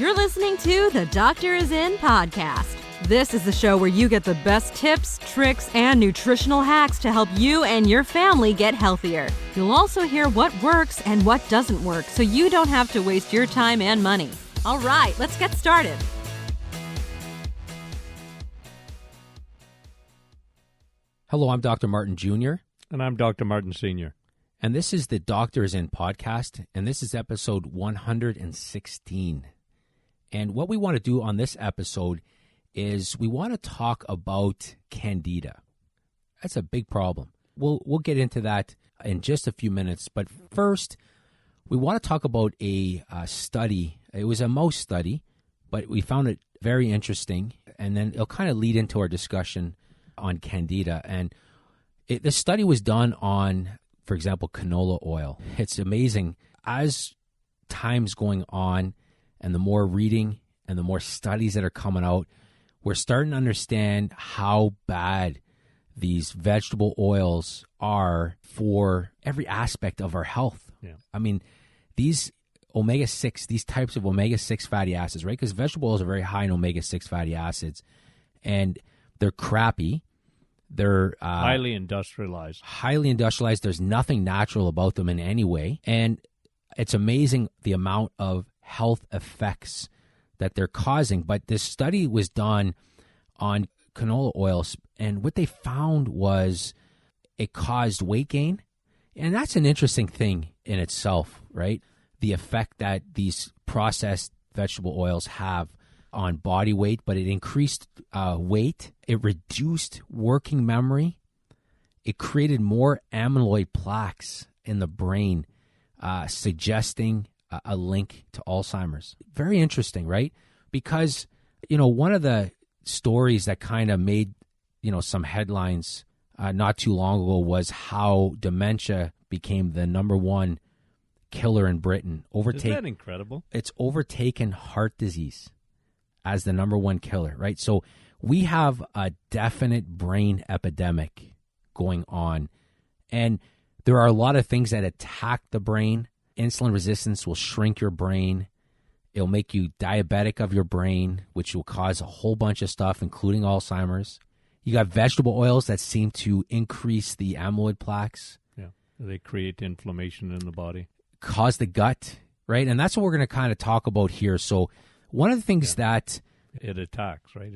You're listening to the Doctor Is In podcast. This is the show where you get the best tips, tricks, and nutritional hacks to help you and your family get healthier. You'll also hear what works and what doesn't work so you don't have to waste your time and money. All right, let's get started. Hello, I'm Dr. Martin Jr. And I'm Dr. Martin Sr. And this is the Doctor Is In podcast, and this is episode 116. And what we want to do on this episode is we want to talk about Candida. That's a big problem. We'll get into that in just a few minutes. But first, we want to talk about a study. It was a mouse study, but we found it very interesting. And then it'll kind of lead into our discussion on Candida. And the study was done on, for example, canola oil. It's amazing. As time's going on and the more reading and the more studies that are coming out, we're starting to understand how bad these vegetable oils are for every aspect of our health. Yeah. I mean, these omega-6, these types of omega-6 fatty acids, right? Because vegetable oils are very high in omega-6 fatty acids, and they're crappy. They're highly industrialized. There's nothing natural about them in any way. And it's amazing the amount of health effects that they're causing. But this study was done on canola oils, and what they found was it caused weight gain. And that's an interesting thing in itself, right? The effect that these processed vegetable oils have on body weight, but it increased weight. It reduced working memory. It created more amyloid plaques in the brain, suggesting a link to Alzheimer's. Very interesting, right? Because, one of the stories that kind of made, some headlines not too long ago was how dementia became the number one killer in Britain. Isn't that incredible? It's overtaken heart disease as the number one killer, right? So we have a definite brain epidemic going on. And there are a lot of things that attack the brain. Insulin resistance will shrink your brain. It'll make you diabetic of your brain, which will cause a whole bunch of stuff, including Alzheimer's. You got vegetable oils that seem to increase the amyloid plaques. Yeah, they create inflammation in the body. Cause the gut, right? And that's what we're going to kind of talk about here. So one of the things that it attacks, right,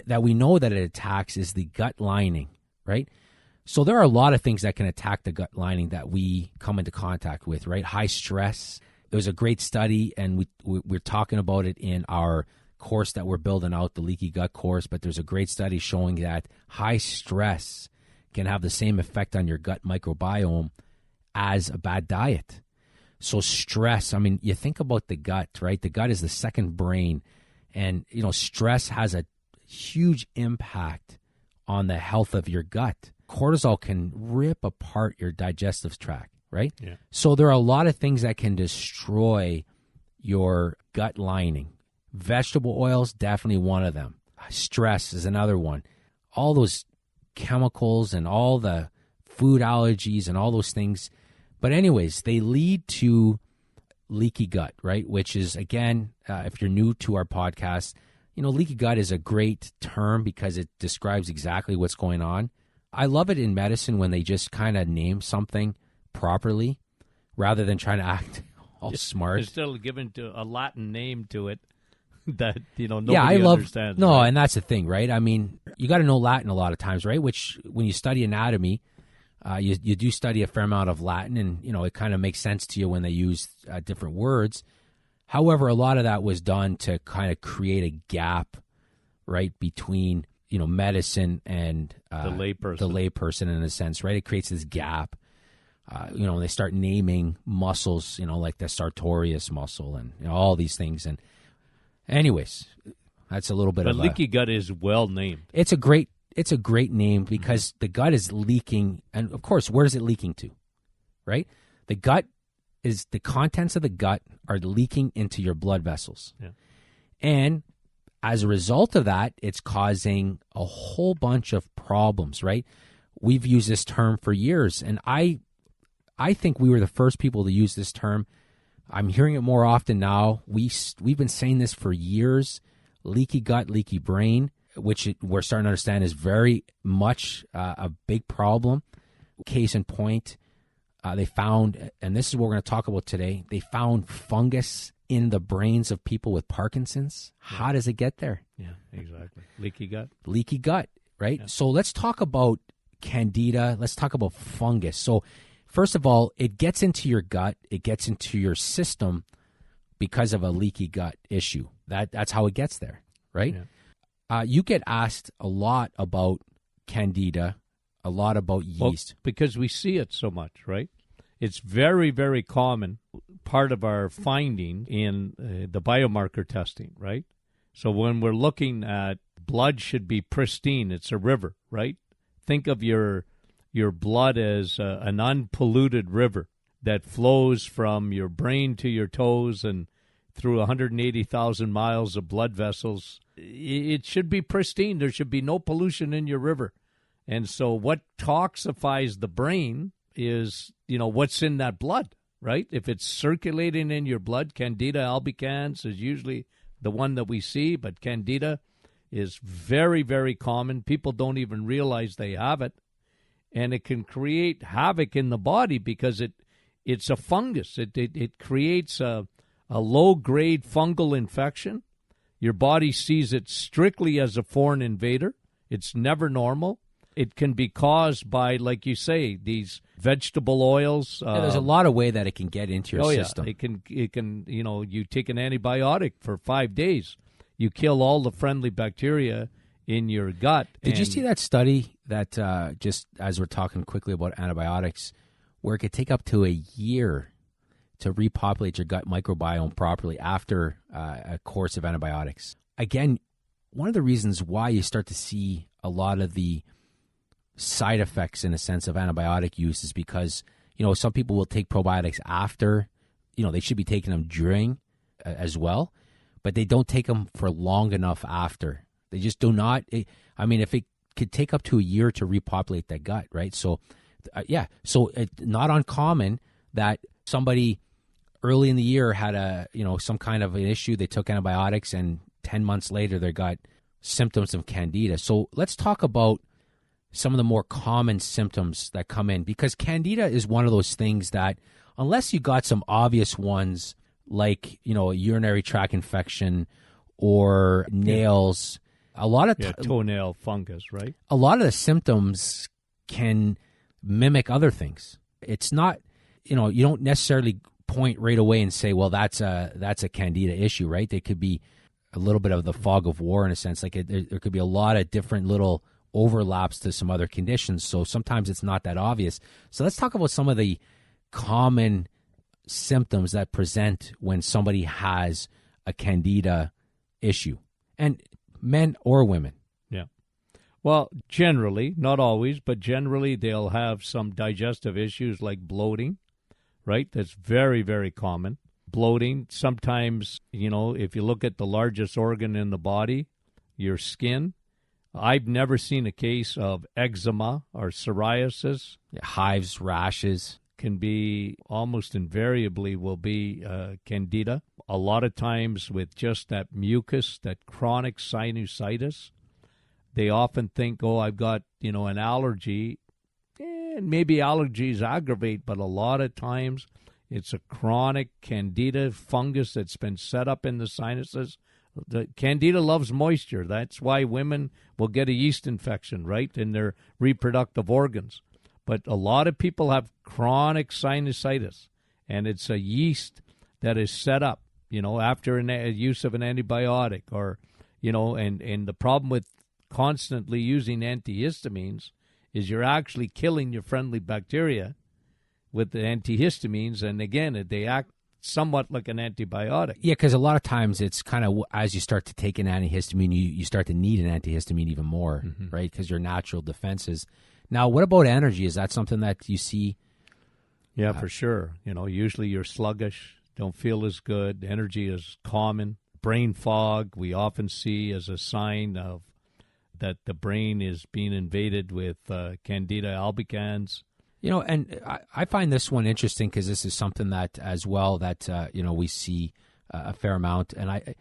that we know that it attacks is the gut lining, right? So there are a lot of things that can attack the gut lining that we come into contact with, right? High stress. There was a great study, and we're talking about it in our course that we're building out, the Leaky Gut course, but there's a great study showing that high stress can have the same effect on your gut microbiome as a bad diet. So stress, I mean, you think about the gut, right? The gut is the second brain. And, stress has a huge impact on the health of your gut. Cortisol can rip apart your digestive tract, right? Yeah. So there are a lot of things that can destroy your gut lining. Vegetable oils, definitely one of them. Stress is another one. All those chemicals and all the food allergies and all those things. But anyways, they lead to leaky gut, right? Which is, again, if you're new to our podcast, leaky gut is a great term because it describes exactly what's going on. I love it in medicine when they just kind of name something properly rather than trying to act all smart. It's still given to a Latin name to it that, nobody understands. No, right? And that's the thing, right? I mean, you got to know Latin a lot of times, right? Which when you study anatomy, you do study a fair amount of Latin, and, it kind of makes sense to you when they use different words. However, a lot of that was done to kind of create a gap, right, between, medicine and the layperson in a sense, right? It creates this gap. When they start naming muscles, like the sartorius muscle and all these things. And anyways, that's a little bit of leaky gut is well named. It's a great name because the gut is leaking. And of course, where is it leaking to? Right? The contents of the gut are leaking into your blood vessels. Yeah. And as a result of that, it's causing a whole bunch of problems, right? We've used this term for years, and I think we were the first people to use this term I'm hearing it more often now. We've been saying this for years. Leaky gut, leaky brain, which we're starting to understand is very much a big problem. Case in point, they found, and this is what we're going to talk about today, they found fungus in the brains of people with Parkinson's. Yeah. How does it get there? Yeah, exactly. Leaky gut. Leaky gut, right? Yeah. So let's talk about Candida. Let's talk about fungus. So first of all, it gets into your gut. It gets into your system because of a leaky gut issue. That's how it gets there, right? Yeah. You get asked a lot about Candida, a lot about yeast. Well, because we see it so much, right? It's very, very common, part of our finding in the biomarker testing, right? So when we're looking at blood should be pristine, it's a river, right? Think of your blood as an unpolluted river that flows from your brain to your toes and through 180,000 miles of blood vessels. It should be pristine. There should be no pollution in your river. And so what toxifies the brain is, what's in that blood, right? If it's circulating in your blood, Candida albicans is usually the one that we see, but Candida is very, very common. People don't even realize they have it. And it can create havoc in the body because it's a fungus. It creates a low-grade fungal infection. Your body sees it strictly as a foreign invader. It's never normal. It can be caused by, like you say, these vegetable oils. There's a lot of way that it can get into your system. Yeah. It can. You take an antibiotic for 5 days, you kill all the friendly bacteria in your gut. Did you see that study that just as we're talking quickly about antibiotics, where it could take up to a year to repopulate your gut microbiome properly after a course of antibiotics? Again, one of the reasons why you start to see a lot of the side effects in a sense of antibiotic use is because, some people will take probiotics after, they should be taking them during as well, but they don't take them for long enough after. They just do not. If it could take up to a year to repopulate that gut, right? So, so it's not uncommon that somebody early in the year had some kind of an issue. They took antibiotics and 10 months later they got symptoms of Candida. So let's talk about some of the more common symptoms that come in, because Candida is one of those things that unless you got some obvious ones like, a urinary tract infection or nails, a lot of toenail fungus, right? A lot of the symptoms can mimic other things. It's not, you don't necessarily point right away and say, well, that's a Candida issue, right? They could be a little bit of the fog of war in a sense. Like there could be a lot of different little overlaps to some other conditions. So sometimes it's not that obvious. So let's talk about some of the common symptoms that present when somebody has a Candida issue, and men or women. Yeah. Well, generally, not always, but generally they'll have some digestive issues like bloating, right? That's very, very common. Bloating, sometimes, if you look at the largest organ in the body, your skin, I've never seen a case of eczema or psoriasis. Hives, rashes. Can be almost invariably will be Candida. A lot of times with just that mucus, that chronic sinusitis, they often think, I've got, an allergy. And maybe allergies aggravate, but a lot of times it's a chronic Candida fungus that's been set up in the sinuses. The Candida loves moisture. That's why women will get a yeast infection, right, in their reproductive organs. But a lot of people have chronic sinusitis, and it's a yeast that is set up, after use of an antibiotic or, and the problem with constantly using antihistamines is you're actually killing your friendly bacteria with the antihistamines, and again, they act somewhat like an antibiotic. Yeah, because a lot of times it's kind of as you start to take an antihistamine, you start to need an antihistamine even more, right? Because your natural defenses. Now, what about energy? Is that something that you see? Yeah, for sure. Usually you're sluggish, don't feel as good. Energy is common. Brain fog we often see as a sign of that the brain is being invaded with Candida albicans. And I find this one interesting because this is something that as well that, we see a fair amount. And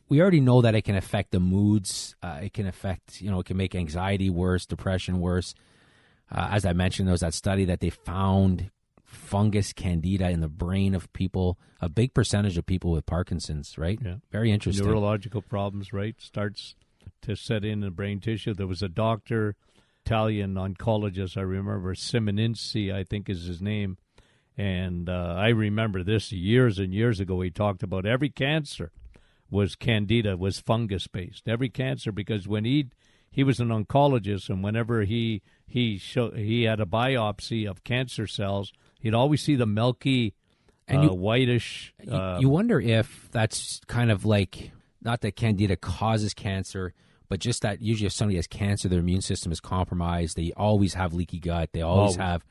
we already know that it can affect the moods. It can affect, it can make anxiety worse, depression worse. As I mentioned, there was that study that they found fungus Candida in the brain of people, a big percentage of people with Parkinson's, right? Yeah. Very interesting. Neurological problems, right? Starts to set in the brain tissue. There was a doctor, Italian oncologist, I remember, Simoninci, I think is his name. And I remember this years and years ago. He talked about every cancer was Candida, was fungus-based. Every cancer, because when he was an oncologist, and whenever he had a biopsy of cancer cells, he'd always see the milky, whitish. You wonder if that's kind of like, not that Candida causes cancer, but just that usually if somebody has cancer, their immune system is compromised. They always have leaky gut. They always have.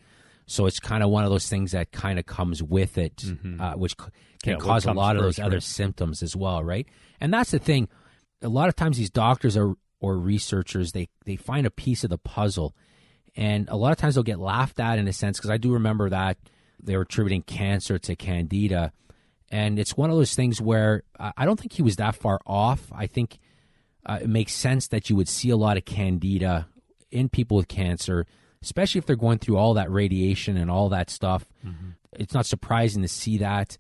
So it's kind of one of those things that kind of comes with it, which can cause a lot of those other symptoms as well, right? And that's the thing. A lot of times these doctors or researchers, they find a piece of the puzzle. And a lot of times they'll get laughed at in a sense, because I do remember that they were attributing cancer to Candida. And it's one of those things where I don't think he was that far off. I think it makes sense that you would see a lot of Candida in people with cancer, especially if they're going through all that radiation and all that stuff. Mm-hmm. It's not surprising to see that.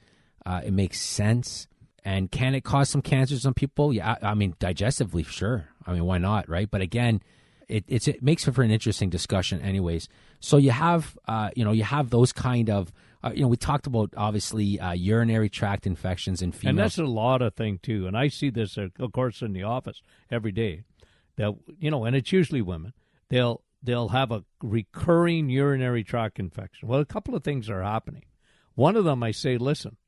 It makes sense. And can it cause some cancer to some people? Yeah, I mean, digestively, sure. I mean, why not, right? But again, it makes for an interesting discussion anyways. So you have, you have those kind of, we talked about, obviously, urinary tract infections in females. And that's a lot of thing, too. And I see this, of course, in the office every day. That, and it's usually women. They'll have a recurring urinary tract infection. Well, a couple of things are happening. One of them, I say, listen,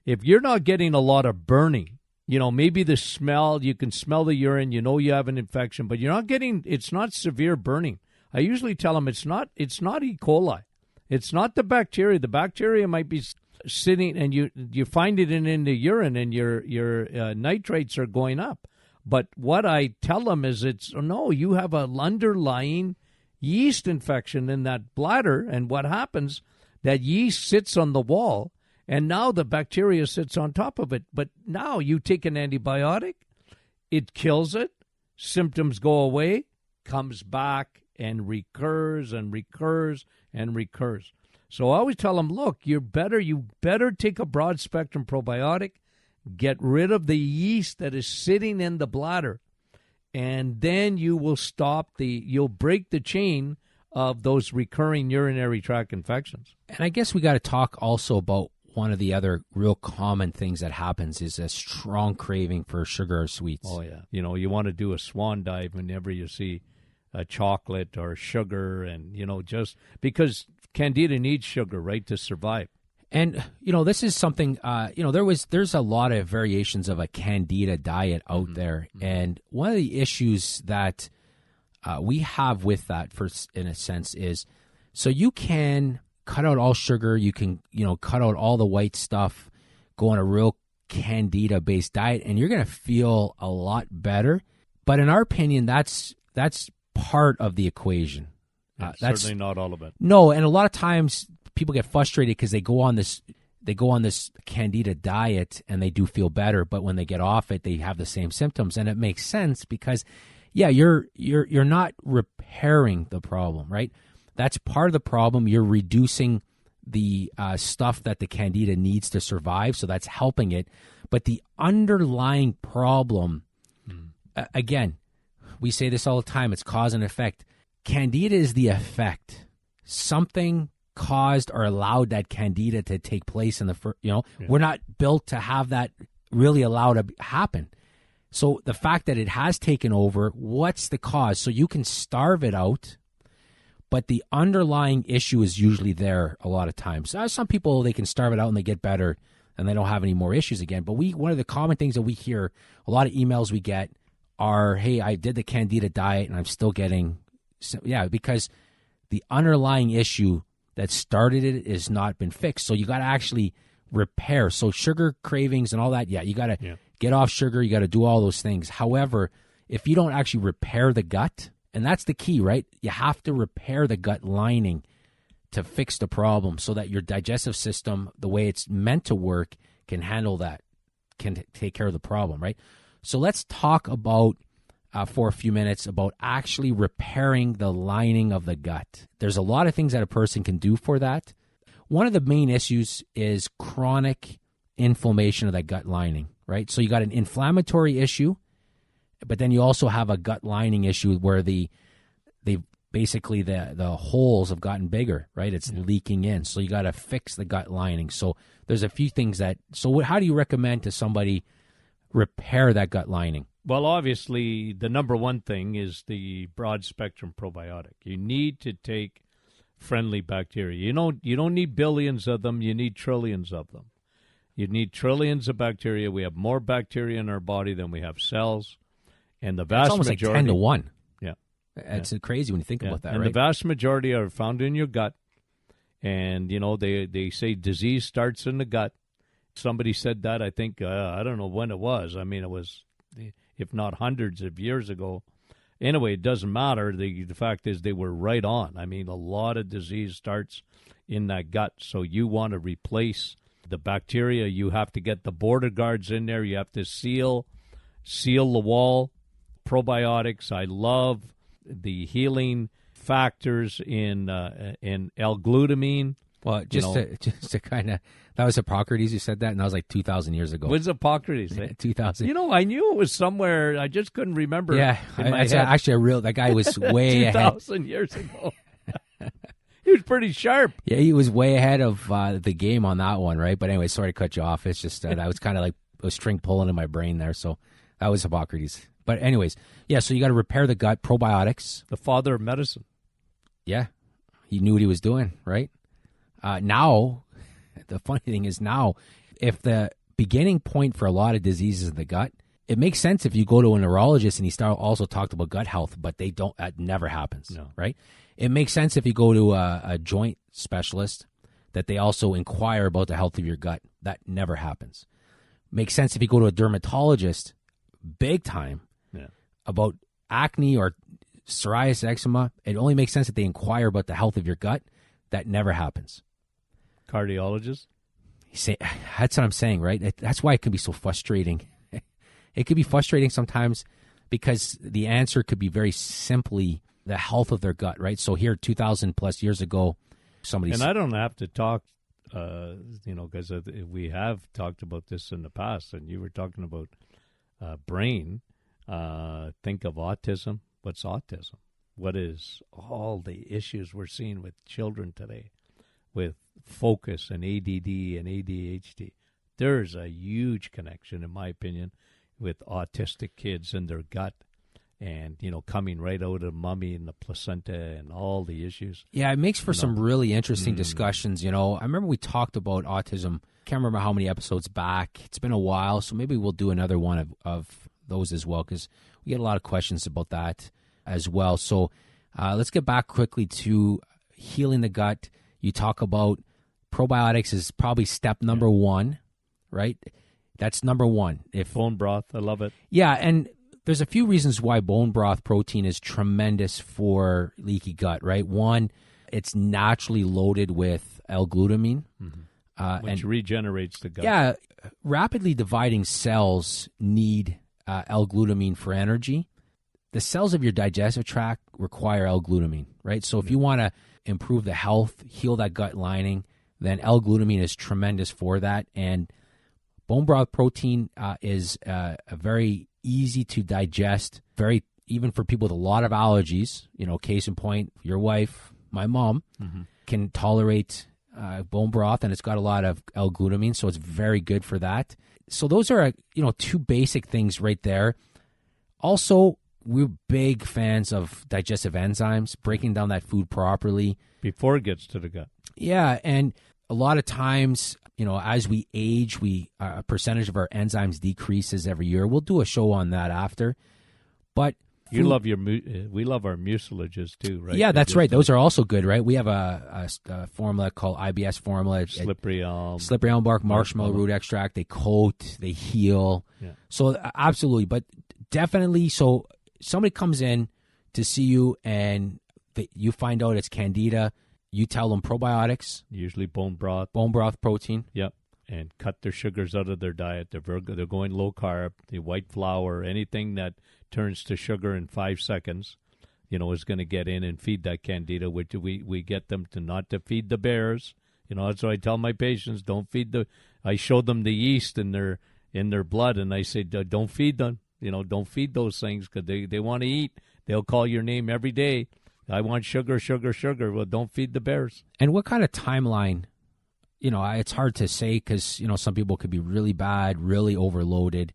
if you're not getting a lot of burning, maybe the smell, you can smell the urine, you have an infection, but you're not getting, it's not severe burning. I usually tell them it's not E. coli. It's not the bacteria. The bacteria might be sitting, and you find it in the urine, and your nitrates are going up. But what I tell them is you have an underlying yeast infection in that bladder, and what happens, that yeast sits on the wall, and now the bacteria sits on top of it. But now you take an antibiotic, it kills it, symptoms go away, comes back, and recurs and recurs and recurs. So I always tell them, look, you better take a broad-spectrum probiotic, get rid of the yeast that is sitting in the bladder, and then you will you'll break the chain of those recurring urinary tract infections. And I guess we got to talk also about one of the other real common things that happens is a strong craving for sugar or sweets. Oh, yeah. You want to do a swan dive whenever you see a chocolate or sugar, and, just because Candida needs sugar, right, to survive. And, this is something, there's a lot of variations of a Candida diet out there. Mm-hmm. And one of the issues that we have with that, in a sense, is so you can cut out all sugar. You can, cut out all the white stuff, go on a real Candida-based diet, and you're going to feel a lot better. But in our opinion, that's part of the equation. That's certainly not all of it. No, and a lot of times people get frustrated because they go on this Candida diet and they do feel better, but when they get off it, they have the same symptoms, and it makes sense because, yeah, you're not repairing the problem, right? That's part of the problem. You're reducing the stuff that the Candida needs to survive, so that's helping it. But the underlying problem, again, we say this all the time, it's cause and effect. Candida is the effect. Something caused or allowed that Candida to take place in the first, We're not built to have that really allowed to happen. So the fact that it has taken over, what's the cause? So you can starve it out, but the underlying issue is usually there a lot of times. Some people, they can starve it out and they get better and they don't have any more issues again. But one of the common things that we hear, a lot of emails we get are, hey, I did the Candida diet and I'm still getting, because the underlying issue that started it has not been fixed. So you got to actually repair. So sugar cravings and all that, you got to get off sugar. You got to do all those things. However, if you don't actually repair the gut, and that's the key, right? You have to repair the gut lining to fix the problem so that your digestive system, the way it's meant to work, can handle that, can take care of the problem, right? So let's talk about, for a few minutes, about actually repairing the lining of the gut. There's a lot of things that a person can do for that. One of the main issues is chronic inflammation of that gut lining, right? So you got an inflammatory issue, but then you also have a gut lining issue where the holes have gotten bigger, right? It's leaking in. So you got to fix the gut lining. So there's a few things how do you recommend to somebody repair that gut lining? Well, obviously, the number one thing is the broad-spectrum probiotic. You need to take friendly bacteria. You don't need billions of them. You need trillions of them. You need trillions of bacteria. We have more bacteria in our body than we have cells. And the vast it's almost majority... like 10 to 1. Yeah. It's crazy when you think about that, and right? The vast majority are found in your gut. And, they say disease starts in the gut. Somebody said that, I think, I don't know when it was. I mean, it was, if not hundreds of years ago. Anyway, it doesn't matter. The fact is they were right on. I mean, a lot of disease starts in that gut. So you want to replace the bacteria. You have to get the border guards in there. You have to seal the wall. Probiotics. I love the healing factors in L-glutamine. Well, just to kind of, that was Hippocrates who said that, and that was like 2,000 years ago. Was Hippocrates? 2,000. I knew it was somewhere. I just couldn't remember. Yeah, actually that guy was way 2,000 years ago. He was pretty sharp. Yeah, he was way ahead of the game on that one, right? But anyway, sorry to cut you off. It's just that was kind of like a string pulling in my brain there. So that was Hippocrates. But anyways, yeah, so you got to repair the gut, probiotics. The father of medicine. Yeah, he knew what he was doing, right? Now, the funny thing is if the beginning point for a lot of diseases in the gut, it makes sense if you go to a neurologist and he also talked about gut health, but that never happens, right? It makes sense if you go to a joint specialist that they also inquire about the health of your gut. That never happens. Makes sense if you go to a dermatologist, big time, about acne or psoriasis, eczema. It only makes sense that they inquire about the health of your gut. That never happens. Cardiologist? That's what I'm saying, right? That's why it can be so frustrating. It could be frustrating sometimes because the answer could be very simply the health of their gut, right? So here, 2,000 plus years ago, And I don't have to talk, because we have talked about this in the past, and you were talking about brain. Think of autism. What's autism? What is all the issues we're seeing with children today with focus and ADD and ADHD? There's a huge connection, in my opinion, with autistic kids and their gut and, coming right out of mummy and the placenta and all the issues. Yeah, it makes for some really interesting discussions. I remember we talked about autism. Can't remember how many episodes back. It's been a while, so maybe we'll do another one of those as well because we get a lot of questions about that as well. So let's get back quickly to healing the gut. You talk about probiotics is probably step number one, right? That's number one. Bone broth, I love it. Yeah, and there's a few reasons why bone broth protein is tremendous for leaky gut, right? One, it's naturally loaded with L-glutamine. Which regenerates the gut. Yeah, rapidly dividing cells need L-glutamine for energy. The cells of your digestive tract require L-glutamine, right? So if you want to improve the health, heal that gut lining, then L-glutamine is tremendous for that. And bone broth protein is a very easy to digest, even for people with a lot of allergies. Case in point, your wife, my mom, can tolerate bone broth, and it's got a lot of L-glutamine, so it's very good for that. So those are two basic things right there. Also, we're big fans of digestive enzymes, breaking down that food properly before it gets to the gut. Yeah, and a lot of times, as we age, a percentage of our enzymes decreases every year. We'll do a show on that after. But we love our mucilages too, right? Yeah, that's right. Those are also good, right? We have a formula called IBS formula. Slippery elm bark, marshmallow root extract. They coat, they heal. Yeah. So absolutely, but definitely. So somebody comes in to see you and you find out it's Candida. You tell them probiotics, usually bone broth. protein. Yep. And cut their sugars out of their diet. They're going low carb. The white flour, anything that turns to sugar in 5 seconds, is going to get in and feed that Candida. Which we get them to not to feed the bears. That's why I tell my patients, don't feed I show them the yeast in their blood, and I say, don't feed them. Don't feed those things because they want to eat. They'll call your name every day. I want sugar, sugar, sugar. Well, don't feed the bears. And what kind of timeline? It's hard to say because, some people could be really bad, really overloaded,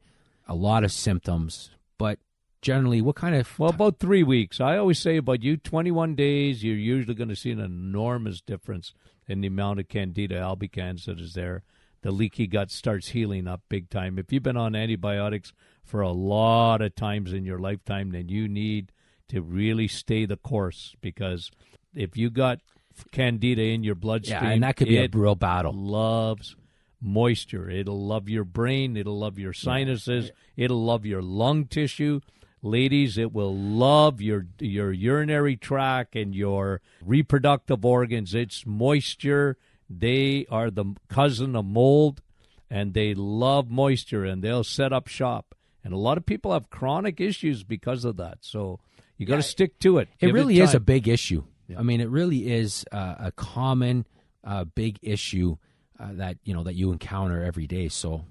a lot of symptoms. But generally, what kind of... Well, about 3 weeks. I always say about 21 days, you're usually going to see an enormous difference in the amount of Candida albicans that is there. The leaky gut starts healing up big time. If you've been on antibiotics for a lot of times in your lifetime, then you need to really stay the course, because if you got Candida in your bloodstream, and that could be a real battle. Loves moisture. It'll love your brain. It'll love your sinuses. It'll love your lung tissue. Ladies, it will love your urinary tract and your reproductive organs. It's moisture. They are the cousin of mold, and they love moisture, and they'll set up shop. And a lot of people have chronic issues because of that. So you got to stick to it. It really is a big issue. Yeah. I mean, it really is a common big issue that you encounter every day. So,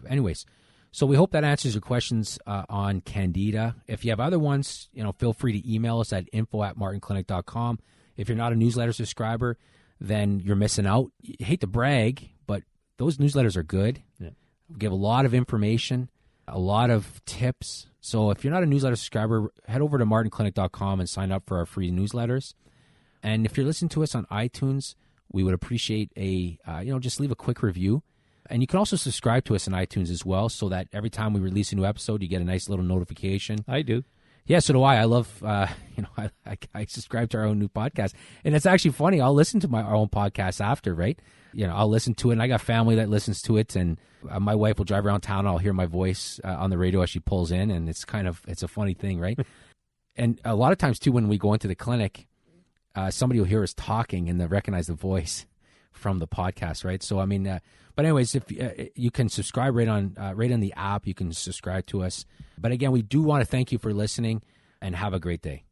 anyways, so we hope that answers your questions on Candida. If you have other ones, feel free to email us at info@martinclinic.com. If you're not a newsletter subscriber, then you're missing out. I hate to brag, but those newsletters are good. Yeah. We give a lot of information, a lot of tips. So if you're not a newsletter subscriber, head over to martinclinic.com and sign up for our free newsletters. And if you're listening to us on iTunes, we would appreciate just leave a quick review. And you can also subscribe to us on iTunes as well, so that every time we release a new episode, you get a nice little notification. I do. Yeah, so do I. I love, I subscribe to our own new podcast. And it's actually funny. I'll listen to our own podcast after, right? I'll listen to it, and I got family that listens to it. And my wife will drive around town, and I'll hear my voice on the radio as she pulls in. And it's a funny thing, right? And a lot of times, too, when we go into the clinic, somebody will hear us talking and they'll recognize the voice from the podcast, right? So, I mean, but anyways, if you can subscribe right on the app, you can subscribe to us. But again, we do want to thank you for listening, and have a great day.